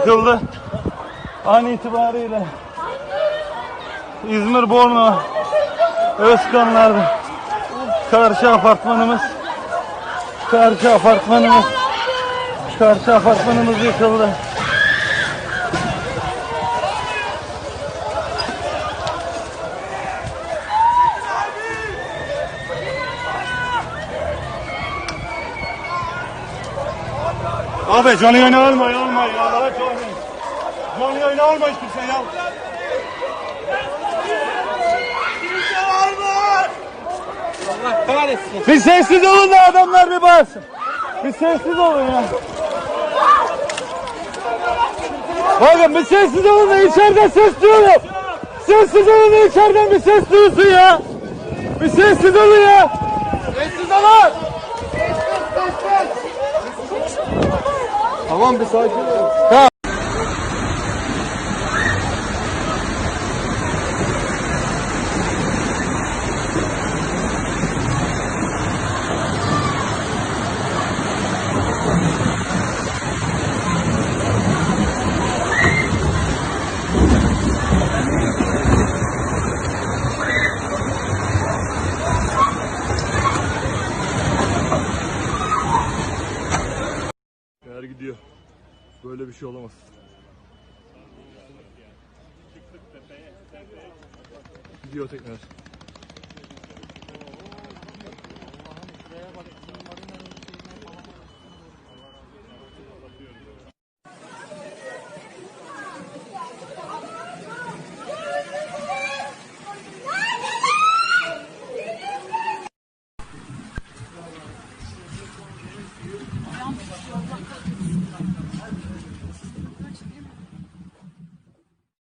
yıkıldı. An itibariyle İzmir Bornu Özkanlar'da karşı apartmanımız yıkıldı. Abi canlı yayını alma ya. Canlı yayını alma hiç kimse ya. Allah kahretsin. Bir sessiz olun da adamlar bir bağırsın. Bir sessiz olun ya. Bakın bir sessiz olun da içeriden ses duyuyorum. Sessiz olun da içeriden bir ses duyulsun ya. Bir sessiz olun ya. Sessiz olun. Tamam bir sakin ol. Tamam. Eğer gidiyor. Böyle bir şey olamaz. Gidiyor tekrar.